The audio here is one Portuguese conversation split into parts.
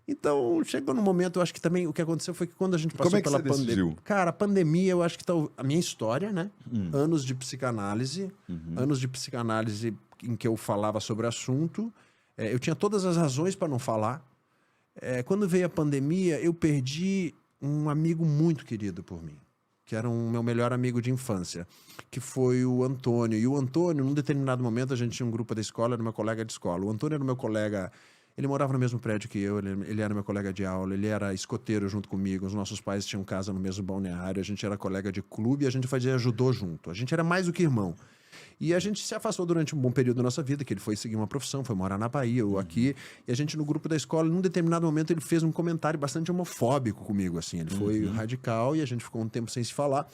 Então, chegou num momento, eu acho que também o que aconteceu foi que quando a gente passou Como é que pela você decidiu? pandemia... Cara, a pandemia, eu acho que tá a minha história, né? Anos de psicanálise, anos de psicanálise em que eu falava sobre o assunto. Eu tinha todas as razões para não falar. Quando veio a pandemia, eu perdi um amigo muito querido por mim, que era meu melhor amigo de infância, que foi o Antônio. E o Antônio, num determinado momento, a gente tinha um grupo da escola, era meu colega de escola. O Antônio era meu colega... Ele morava no mesmo prédio que eu, ele era meu colega de aula, ele era escoteiro junto comigo, os nossos pais tinham casa no mesmo balneário, a gente era colega de clube e a gente fazia judô junto. A gente era mais do que irmão. E a gente se afastou durante um bom período da nossa vida, que ele foi seguir uma profissão, foi morar na Bahia ou aqui. E a gente, no grupo da escola, num determinado momento, ele fez um comentário bastante homofóbico comigo, assim. Ele foi radical e a gente ficou um tempo sem se falar.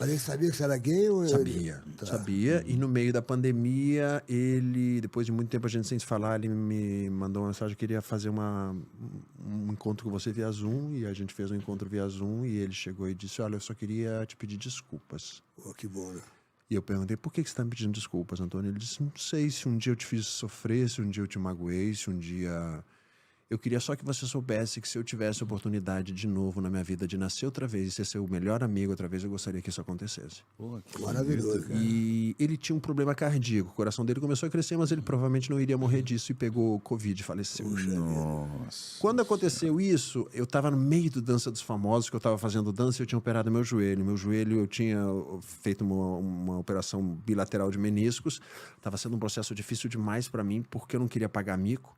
Mas ele sabia que você era gay? Ou Sabia, sabia. E no meio da pandemia, ele, depois de muito tempo a gente sem se falar, ele me mandou uma mensagem que queria fazer um encontro com você via Zoom. E a gente fez um encontro via Zoom e ele chegou e disse, olha, eu só queria te pedir desculpas. Pô, que bom, né? E eu perguntei, por que você está me pedindo desculpas, Antônio? Ele disse, não sei se um dia eu te fiz sofrer, se um dia eu te magoei, se um dia... Eu queria só que você soubesse que se eu tivesse a oportunidade de novo na minha vida de nascer outra vez e ser seu melhor amigo outra vez, eu gostaria que isso acontecesse. Pô, que Maravilhoso, cara. E ele tinha um problema cardíaco, o coração dele começou a crescer, mas ele provavelmente não iria morrer disso e pegou Covid e faleceu. Nossa. Quando aconteceu isso, eu estava no meio do Dança dos Famosos, que eu estava fazendo dança e eu tinha operado meu joelho. Meu joelho, eu tinha feito uma operação bilateral de meniscos. Estava sendo um processo difícil demais para mim, porque eu não queria pagar mico.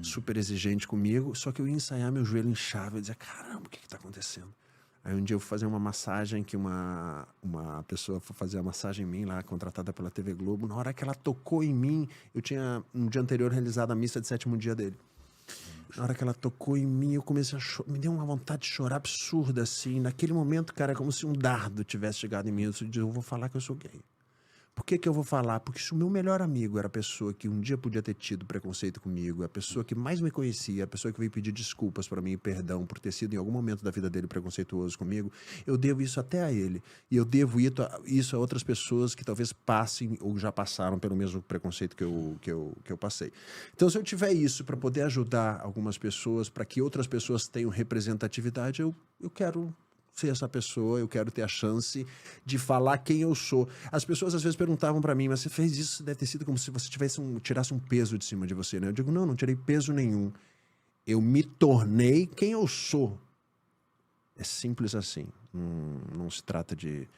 Super exigente comigo, só que eu ia ensaiar, meu joelho inchava, eu dizia, caramba, o que está acontecendo? Aí um dia eu fui fazer uma massagem, que uma pessoa foi fazer a massagem em mim lá, contratada pela TV Globo. Na hora que ela tocou em mim, eu tinha no dia anterior realizado a missa de 7º dia dele. Na hora que ela tocou em mim, eu comecei a chorar, me deu uma vontade de chorar absurda, assim. Naquele momento, cara, é como se um dardo tivesse chegado em mim. Eu disse, eu vou falar que eu sou gay. Por que eu vou falar? Porque se o meu melhor amigo era a pessoa que um dia podia ter tido preconceito comigo, a pessoa que mais me conhecia, a pessoa que veio pedir desculpas para mim, perdão por ter sido em algum momento da vida dele preconceituoso comigo, eu devo isso até a ele. E eu devo isso a outras pessoas que talvez passem ou já passaram pelo mesmo preconceito que eu passei. Então, se eu tiver isso para poder ajudar algumas pessoas, para que outras pessoas tenham representatividade, eu quero ser essa pessoa, eu quero ter a chance de falar quem eu sou. As pessoas às vezes perguntavam para mim, mas você fez isso, deve ter sido como se você tirasse um peso de cima de você, né? Eu digo, não tirei peso nenhum. Eu me tornei quem eu sou. É simples assim. Não se trata de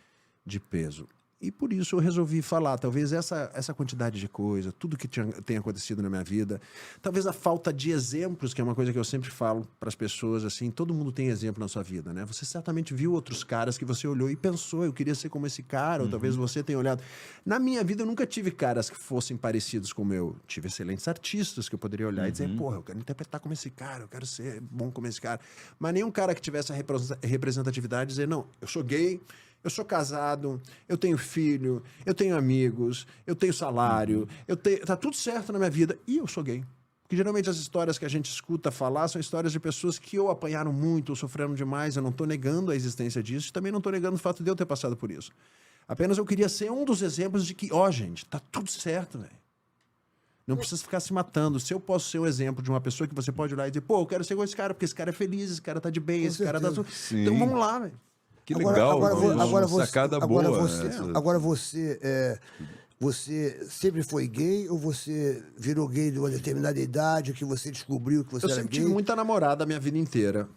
peso. E por isso eu resolvi falar, talvez essa quantidade de coisa, tudo que tem acontecido na minha vida, talvez a falta de exemplos, que é uma coisa que eu sempre falo para as pessoas, assim, todo mundo tem exemplo na sua vida, né? Você certamente viu outros caras que você olhou e pensou, eu queria ser como esse cara, ou talvez você tenha olhado. Na minha vida eu nunca tive caras que fossem parecidos com o meu. Tive excelentes artistas que eu poderia olhar e dizer, porra, eu quero interpretar como esse cara, eu quero ser bom como esse cara. Mas nenhum cara que tivesse a representatividade dizer, não, eu sou gay, eu sou casado, eu tenho filho, eu tenho amigos, eu tenho salário, tá tudo certo na minha vida e eu sou gay. Porque geralmente as histórias que a gente escuta falar são histórias de pessoas que ou apanharam muito ou sofreram demais. Eu não estou negando a existência disso e também não estou negando o fato de eu ter passado por isso. Apenas eu queria ser um dos exemplos de que, gente, tá tudo certo, velho. Não precisa ficar se matando. Se eu posso ser um exemplo de uma pessoa que você pode olhar e dizer, eu quero ser igual esse cara, porque esse cara é feliz, esse cara tá de bem, esse cara tá... Então vamos lá, velho. Que legal, sacada boa. Agora você sempre foi gay ou você virou gay de uma determinada idade que você descobriu que você era gay? Eu sempre tive muita namorada a minha vida inteira.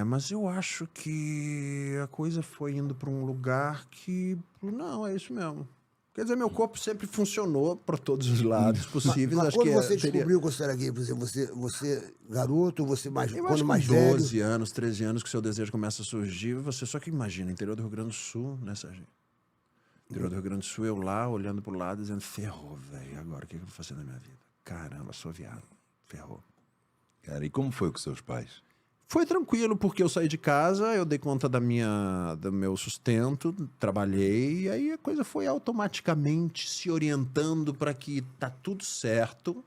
Mas eu acho que a coisa foi indo para um lugar que... Não, é isso mesmo. Quer dizer, meu corpo sempre funcionou para todos os lados possíveis. Mas acho quando que você descobriu que você era gay, por exemplo, você garoto, você mais, eu quando acho mais que com velho? 12 anos, 13 anos que o seu desejo começa a surgir, você só que imagina, interior do Rio Grande do Sul, né, Sérgio? Interior do Rio Grande do Sul, eu lá, olhando pro lado, dizendo, ferrou, velho, agora o que eu vou fazer na minha vida? Caramba, sou viado, ferrou. Cara, e como foi com seus pais? Foi tranquilo, porque eu saí de casa, eu dei conta do meu sustento, trabalhei, e aí a coisa foi automaticamente se orientando para que tá tudo certo,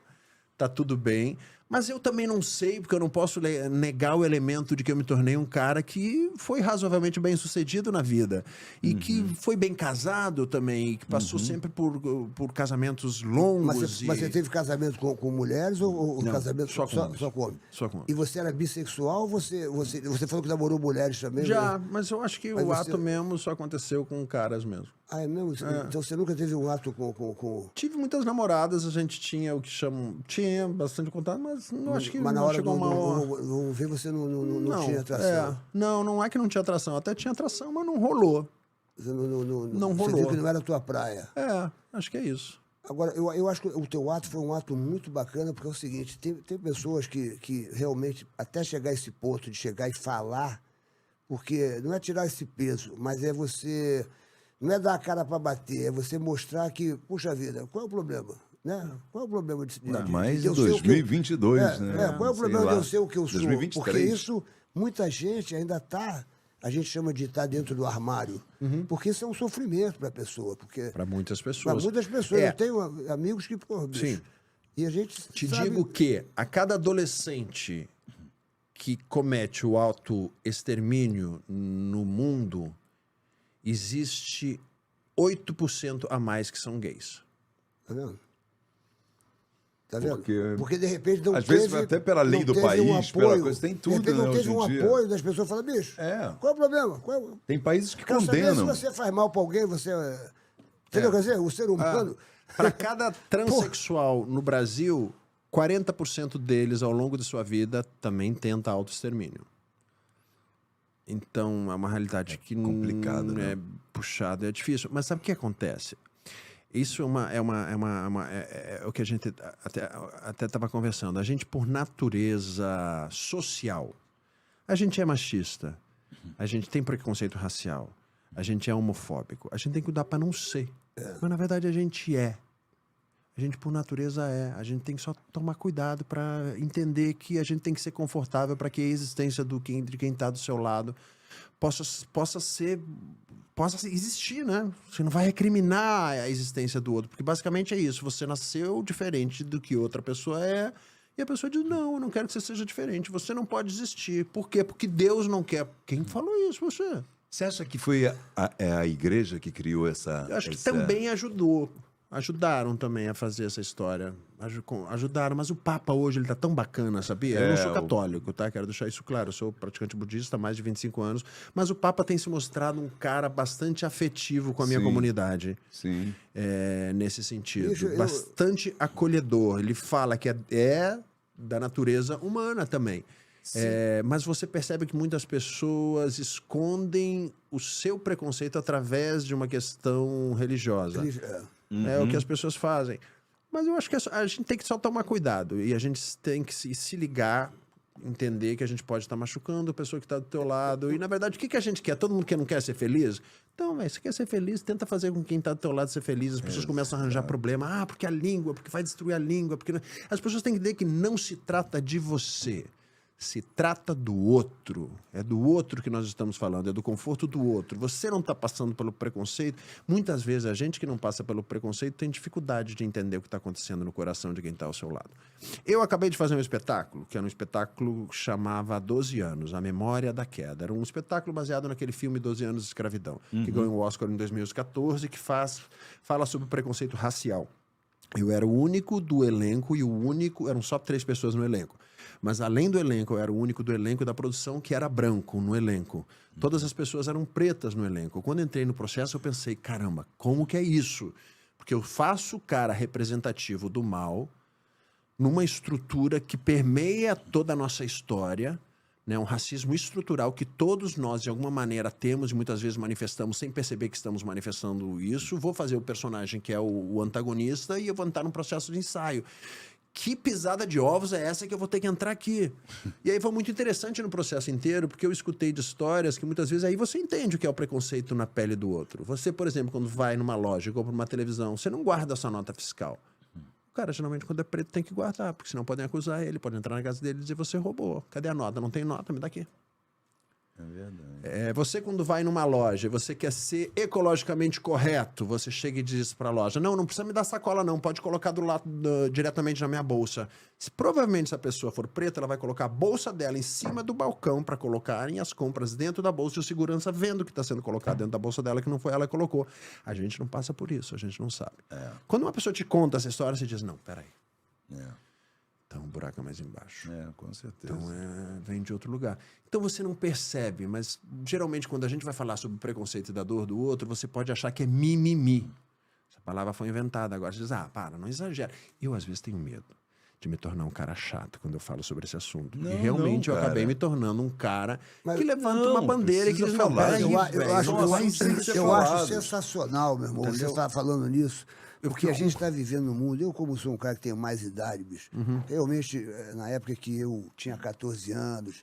tá tudo bem, Mas eu também não sei, porque eu não posso negar o elemento de que eu me tornei um cara que foi razoavelmente bem sucedido na vida. E que foi bem casado também, e que passou sempre por casamentos longos. Mas você teve casamento com mulheres ou Não, casamento só com homens. só com homens? Só com homens. E você era bissexual ou você falou que namorou mulheres também? Já, né? mas eu acho que Mas o você- ato mesmo só aconteceu com caras mesmo. Ah, é mesmo? Então você nunca teve um ato com... Tive muitas namoradas, a gente tinha o que chamam... Tinha bastante contato, mas não acho que Mas na não hora chegou uma hora. do ver você não tinha atração. Não é que não tinha atração. Até tinha atração, mas não rolou. Você Não Você rolou. viu que não era a tua praia. Acho que é isso. Agora, eu acho que o teu ato foi um ato muito bacana, porque é o seguinte, tem pessoas que realmente, até chegar a esse ponto de chegar e falar, porque não é tirar esse peso, mas é você... Não é dar a cara para bater, é você mostrar que, puxa vida, qual é o problema? Né? Qual é o problema de Mais em eu ser o que eu- 2022, né? Qual é o Sei problema lá. de eu ser o que eu sou? 2023. Porque isso, muita gente ainda está, a gente chama de estar dentro do armário, porque isso é um sofrimento para a pessoa. Para muitas Para pessoas. muitas pessoas. É. Eu tenho amigos que, pô, bicho, Sim. e a gente Te sabe... digo que a cada adolescente que comete o autoextermínio no mundo, existe 8% a mais que são gays. Tá vendo? Tá vendo? Porque, de repente não às teve... vezes, até pela lei não do teve país, pela coisa, tem tudo, de repente não né, teve hoje um em dia. apoio das pessoas. Fala, bicho, qual é o problema? Tem países que Quero saber se condenam. você faz mal pra alguém, você... Entendeu? Quer dizer, o ser humano... Para cada transexual no Brasil, 40% deles, ao longo de sua vida, também tenta autoextermínio. Então, é uma realidade que complicado, né? é puxada, é difícil. Mas sabe o que acontece? Isso é o que a gente até estava conversando. A gente, por natureza social, a gente é machista, a gente tem preconceito racial, a gente é homofóbico, a gente tem que cuidar para não ser. Mas, na verdade, a gente é. A gente, por natureza, é. A gente tem que só tomar cuidado para entender que a gente tem que ser confortável para que a existência de quem está do seu lado possa existir, né? Você não vai recriminar a existência do outro, porque basicamente é isso. Você nasceu diferente do que outra pessoa é, e a pessoa diz, não, eu não quero que você seja diferente. Você não pode existir. Por quê? Porque Deus não quer. Quem falou isso? Você. Você acha que foi a igreja que criou essa... Eu acho que também ajudou. Ajudaram também a fazer essa história. Ajudaram, mas o Papa hoje ele tá tão bacana, sabia? Eu não sou católico, tá? Quero deixar isso claro. Eu sou praticante budista há mais de 25 anos. Mas o Papa tem se mostrado um cara bastante afetivo com a minha comunidade. Sim. Nesse sentido. Bicho, Bastante acolhedor. Ele fala que é da natureza humana também. Mas você percebe que muitas pessoas escondem o seu preconceito através de uma questão religiosa. É o que as pessoas fazem. Mas eu acho que a gente tem que só tomar cuidado. E a gente tem que se ligar, entender que a gente pode estar machucando a pessoa que está do teu lado. E, na verdade, o que a gente quer? Todo mundo que não quer ser feliz? Então, você quer ser feliz, tenta fazer com quem está do teu lado ser feliz. As pessoas começam a arranjar problema. Ah, porque a língua, porque vai destruir a língua. Porque... As pessoas têm que entender que não se trata de você. Se trata do outro. É do outro que nós estamos falando, é do conforto do outro. Você não está passando pelo preconceito. Muitas vezes a gente que não passa pelo preconceito tem dificuldade de entender o que está acontecendo no coração de quem está ao seu lado. Eu acabei de fazer um espetáculo, que era um espetáculo que chamava 12 anos, A Memória da Queda. Era um espetáculo baseado naquele filme 12 anos de escravidão, que ganhou o Oscar em 2014, que fala sobre o preconceito racial. Eu era o único do elenco eram só 3 pessoas no elenco. Mas além do elenco, eu era o único do elenco da produção que era branco no elenco. Todas as pessoas eram pretas no elenco. Quando entrei no processo, eu pensei, caramba, como que é isso? Porque eu faço o cara representativo do mal numa estrutura que permeia toda a nossa história, né? Um racismo estrutural que todos nós, de alguma maneira, temos e muitas vezes manifestamos sem perceber que estamos manifestando isso. Vou fazer o personagem que é o antagonista e eu vou entrar num processo de ensaio. Que pisada de ovos é essa que eu vou ter que entrar aqui? E aí foi muito interessante no processo inteiro, porque eu escutei de histórias que muitas vezes aí você entende o que é o preconceito na pele do outro. Você, por exemplo, quando vai numa loja e compra uma televisão, você não guarda a sua nota fiscal. O cara, geralmente, quando é preto, tem que guardar, porque senão podem acusar ele, podem entrar na casa dele e dizer, você roubou. Cadê a nota? Não tem nota, me dá aqui. É verdade. Você, quando vai numa loja e você quer ser ecologicamente correto, você chega e diz para a loja, não precisa me dar sacola não, pode colocar do lado diretamente na minha bolsa. Provavelmente, se a pessoa for preta, ela vai colocar a bolsa dela em cima do balcão para colocarem as compras dentro da bolsa, e o segurança vendo o que está sendo colocado dentro da bolsa dela, que não foi ela que colocou. A gente não passa por isso, a gente não sabe. Quando uma pessoa te conta essa história, você diz, não, peraí. Então, o buraco é mais embaixo. Com certeza. Então, vem de outro lugar. Então, você não percebe, mas geralmente quando a gente vai falar sobre o preconceito e da dor do outro, você pode achar que é mimimi. Essa palavra foi inventada agora. Você diz, para, não exagera. Eu, às vezes, tenho medo de me tornar um cara chato quando eu falo sobre esse assunto. Não, e realmente eu cara. acabei me tornando um cara Mas que levanta não, uma bandeira e que diz, precisa não, falar. peraí, Eu velho, acho, nossa, tem que ser eu acho falado. sensacional, meu irmão, você estava falando nisso. Porque a gente está vivendo no mundo. Eu, como sou um cara que tem mais idade, bicho, realmente, na época que eu tinha 14 anos,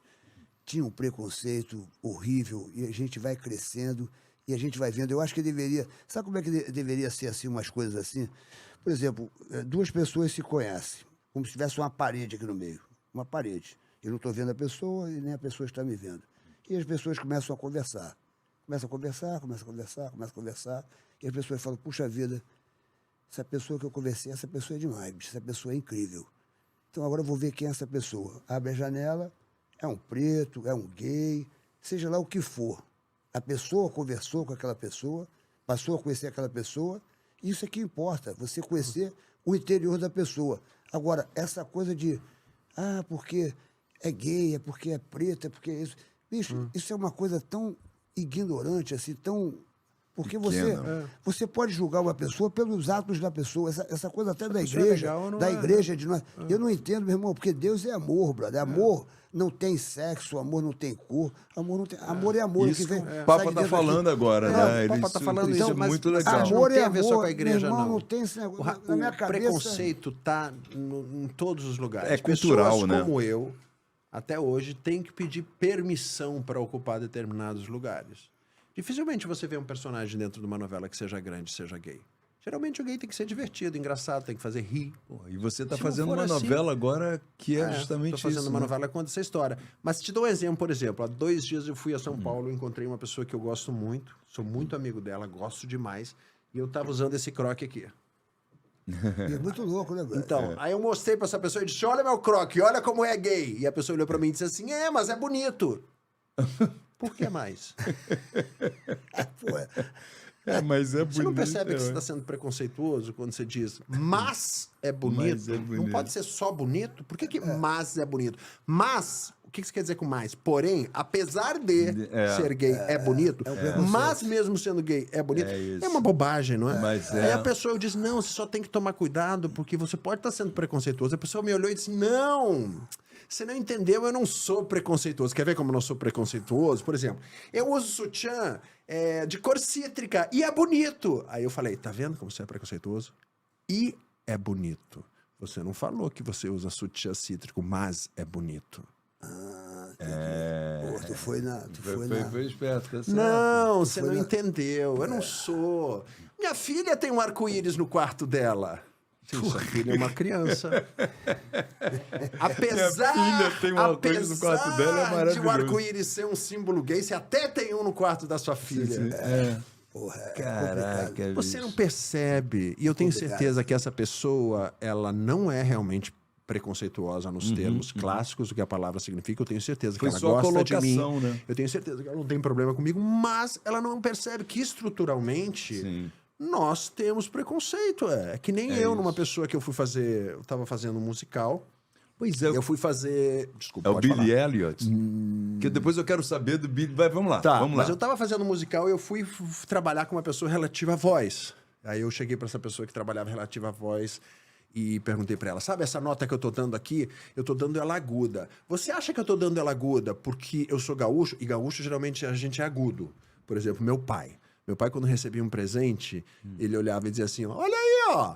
tinha um preconceito horrível, e a gente vai crescendo e a gente vai vendo. Eu acho que deveria. Sabe como é que deveria ser assim, umas coisas assim? Por exemplo, duas pessoas se conhecem, como se tivesse uma parede aqui no meio. Uma parede. Eu não estou vendo a pessoa e nem a pessoa está me vendo. E as pessoas começam a conversar. Começam a conversar, e as pessoas falam, puxa vida, essa pessoa que eu conversei, essa pessoa é demais, bicho, essa pessoa é incrível. Então agora eu vou ver quem é essa pessoa. Abre a janela, é um preto, é um gay, seja lá o que for. A pessoa conversou com aquela pessoa, passou a conhecer aquela pessoa, e isso é que importa, você conhecer o interior da pessoa. Agora, essa coisa de, porque é gay, é porque é preto, é porque é isso. Bicho, isso é uma coisa tão ignorante, assim, tão... Porque você pode julgar uma pessoa pelos atos da pessoa. Essa coisa até da igreja, igreja de nós. Eu não entendo, meu irmão, porque Deus é amor, brother. Amor não tem sexo, amor não tem cor, amor não tem. Amor é amor. Isso que vem, o Papa está falando agora, né? O Papa está falando isso isso, é mas muito mas legal. não Amor tem é a ver só amor, com a igreja, meu irmão, não. não tem esse negócio. Na minha O cabeça... preconceito está em todos os lugares. É cultural, Pessoas né? como eu, até hoje, têm que pedir permissão para ocupar determinados lugares. Dificilmente você vê um personagem dentro de uma novela que seja grande, seja gay. Geralmente o gay tem que ser divertido, engraçado, tem que fazer rir. E você está Se não fazendo for uma assim- novela agora que é justamente Estou fazendo isso. uma né? novela que conta essa história. Mas te dou um exemplo, por exemplo. Há 2 dias eu fui a São Paulo, encontrei uma pessoa que eu gosto muito, sou muito amigo dela, gosto demais, e eu estava usando esse croque aqui. É muito louco, né, brother? Então, aí eu mostrei pra essa pessoa e disse, olha meu croque, olha como é gay. E a pessoa olhou pra mim e disse assim, mas é bonito. Por que mais? Pô, Mas é bonito. Você não percebe que você está sendo preconceituoso quando você diz, mas é bonito? Mas é bonito. Não pode ser só bonito? Por que mas é bonito? Mas, o que você quer dizer com mais? Porém, apesar de ser gay é bonito, mas mesmo sendo gay é bonito, É isso. é uma bobagem, não é? Mas Aí a pessoa diz, não, você só tem que tomar cuidado porque você pode estar sendo preconceituoso. A pessoa me olhou e disse, não... Você não entendeu, eu não sou preconceituoso. Quer ver como eu não sou preconceituoso? Por exemplo, eu uso sutiã de cor cítrica e é bonito. Aí eu falei, tá vendo como você é preconceituoso? E é bonito. Você não falou que você usa sutiã cítrico, mas é bonito. Pô, tu foi na... Foi esperto, tá certo. Não, você foi não na- entendeu. Eu não sou. Minha filha tem um arco-íris no quarto dela. Sim, sua filha é uma criança. Apesar, Minha filha tem um arco-íris no quarto dela, é de o maravilhoso. arco-íris ser um símbolo gay, você até tem um no quarto da sua filha. Porra, é Caraca, complicado. Você bicho. não percebe. E eu tenho Complicado. certeza que essa pessoa, ela não é realmente preconceituosa nos termos clássicos do que a palavra significa. Eu tenho certeza que Foi ela só a gosta de mim. colocação, né? Eu tenho certeza que ela não tem problema comigo, mas ela não percebe que estruturalmente Sim. nós temos preconceito. É que nem eu, numa pessoa que eu fui fazer, eu estava fazendo um musical. Pois é, Eu fui fazer. Desculpa, é o pode Billy falar. Elliot. Que depois eu quero saber do Billy. Vamos lá, Tá, vamos mas lá. eu tava fazendo um musical e eu fui trabalhar com uma pessoa relativa à voz. Aí eu cheguei para essa pessoa que trabalhava relativa à voz e perguntei para ela, sabe essa nota que eu tô dando aqui? Eu tô dando ela aguda. Você acha que eu tô dando ela aguda porque eu sou gaúcho? E gaúcho, geralmente, a gente é agudo. Por exemplo, meu pai. Meu pai, quando recebia um presente, ele olhava e dizia assim, ó, olha aí, ó.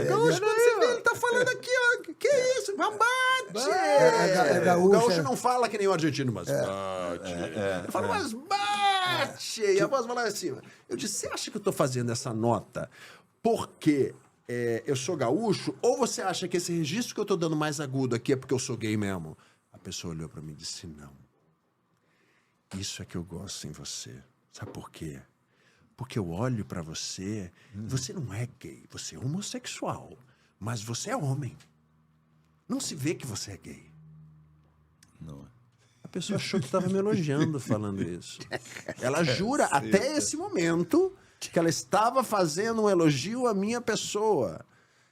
Gaúcho, quando você vê, ele tá falando aqui, ó. Que isso? Bate! É O gaúcho, gaúcho é. não fala que nem o argentino, mas bate. Ele fala, mas bate! E a voz vai lá assim. Eu disse, você acha que eu tô fazendo essa nota porque eu sou gaúcho? Ou você acha que esse registro que eu tô dando mais agudo aqui é porque eu sou gay mesmo? A pessoa olhou pra mim e disse, não. isso é que eu gosto em você. Sabe por quê? Porque eu olho pra você, você não é gay, você é homossexual, mas você é homem. Não se vê que você é gay. Não. A pessoa achou que estava me elogiando falando isso. Ela jura até esse momento que ela estava fazendo um elogio à minha pessoa.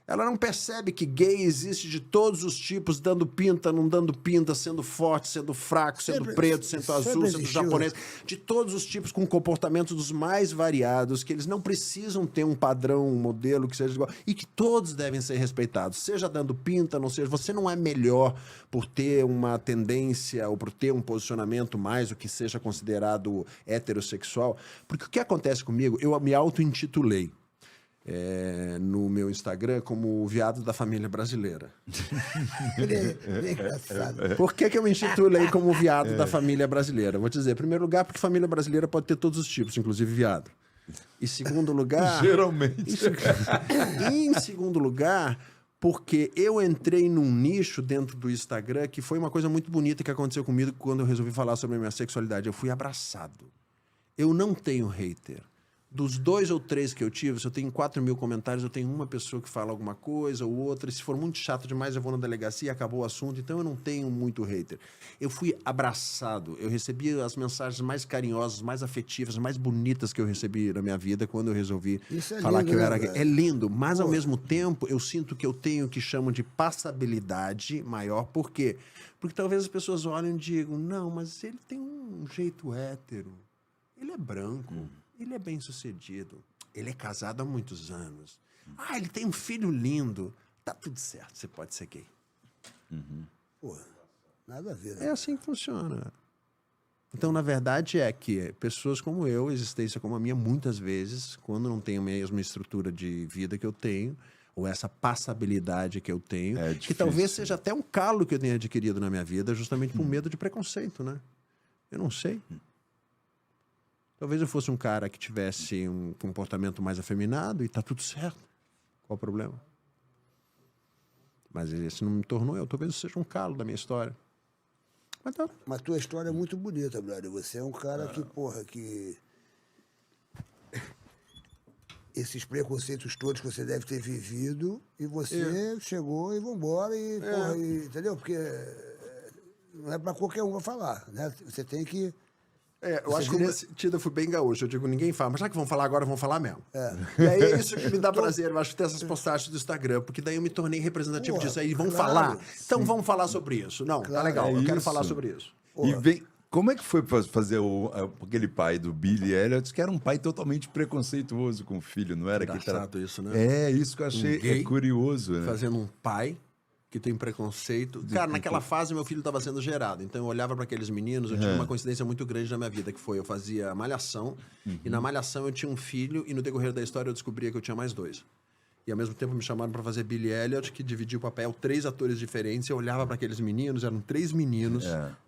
Ela não percebe que gay existe de todos os tipos, dando pinta, não dando pinta, sendo forte, sendo fraco, sendo preto, sendo azul, sendo japonês. De todos os tipos, com comportamentos dos mais variados, que eles não precisam ter um padrão, um modelo que seja igual. E que todos devem ser respeitados. Seja dando pinta, não seja. Você não é melhor por ter uma tendência ou por ter um posicionamento mais o que seja considerado heterossexual. Porque o que acontece comigo, eu me auto-intitulei. No meu Instagram como o viado da família brasileira. Ele é engraçado. Por que eu me intitulei como o viado da família brasileira? Vou te dizer, em primeiro lugar, porque família brasileira pode ter todos os tipos, inclusive viado. Em segundo lugar... Geralmente. E em segundo lugar, porque eu entrei num nicho dentro do Instagram que foi uma coisa muito bonita que aconteceu comigo quando eu resolvi falar sobre a minha sexualidade. Eu fui abraçado. Eu não tenho hater. Dos 2 ou 3 que eu tive, se eu tenho 4 mil comentários, eu tenho uma pessoa que fala alguma coisa ou outra. E se for muito chato demais, eu vou na delegacia e acabou o assunto. Então, eu não tenho muito hater. Eu fui abraçado. Eu recebi as mensagens mais carinhosas, mais afetivas, mais bonitas que eu recebi na minha vida quando eu resolvi falar lindo, que eu né, era gay. velho? É lindo, mas ao mesmo tempo, eu sinto que eu tenho o que chamam de passabilidade maior. Por quê? Porque talvez as pessoas olhem e digam, não, mas ele tem um jeito hétero. Ele é branco. Ele é bem-sucedido. Ele é casado há muitos anos. Ah, ele tem um filho lindo. Tá tudo certo, você pode ser gay. Pô, nada a ver, né? É assim que funciona. Então, na verdade, é que pessoas como eu, existência como a minha, muitas vezes, quando não tem a mesma estrutura de vida que eu tenho, ou essa passabilidade que eu tenho, É que difícil. talvez seja até um calo que eu tenha adquirido na minha vida, justamente por medo de preconceito, né? Eu não sei. Talvez eu fosse um cara que tivesse um comportamento mais afeminado e tá tudo certo. Qual o problema? Mas esse não me tornou eu. Talvez eu seja um calo da minha história. Mas tá. Mas tua história é muito bonita, brother. Você é um cara que, porra, que... Esses preconceitos todos que você deve ter vivido e você chegou e vambora e, porra, entendeu? Porque não é pra qualquer um falar, né? Você tem que... Eu acho que nesse sentido eu fui bem gaúcho. Eu digo, ninguém fala, mas já que vão falar agora, vão falar mesmo. E aí é isso que me dá prazer, eu acho, ter essas postagens do Instagram, porque daí eu me tornei representativo disso. Aí vão falar, então vamos falar sobre isso. Não, tá legal, eu quero falar sobre isso. E vem... Como é que foi fazer aquele pai do Billy Elliot, que era um pai totalmente preconceituoso com o filho, não era? Engraçado isso, né? É, isso que eu achei gay curioso, né? Fazendo um pai que tem preconceito. Cara, naquela fase meu filho estava sendo gerado, então eu olhava para aqueles meninos, eu tive uma coincidência muito grande na minha vida, que foi, eu fazia Malhação, e na Malhação eu tinha um filho, e no decorrer da história eu descobria que eu tinha mais 2. E ao mesmo tempo me chamaram para fazer Billy Elliot, que dividia o papel 3 atores diferentes, eu olhava para aqueles meninos, eram 3 meninos,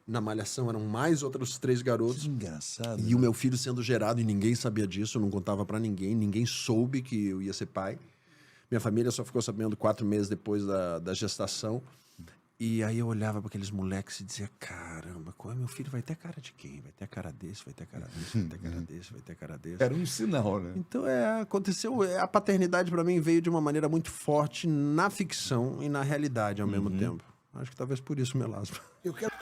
na Malhação eram mais outros 3 garotos. Que engraçado. E o meu filho sendo gerado, e ninguém sabia disso, eu não contava para ninguém, ninguém soube que eu ia ser pai. Minha família só ficou sabendo 4 meses depois da gestação. E aí eu olhava para aqueles moleques e dizia, caramba, meu filho vai ter cara de quem? Vai ter a cara desse, vai ter a cara desse, vai ter a cara desse, vai ter a cara desse. Era um sinal, né? Então, aconteceu... A paternidade para mim veio de uma maneira muito forte na ficção e na realidade ao mesmo tempo. Acho que talvez por isso, Melasma. Eu quero...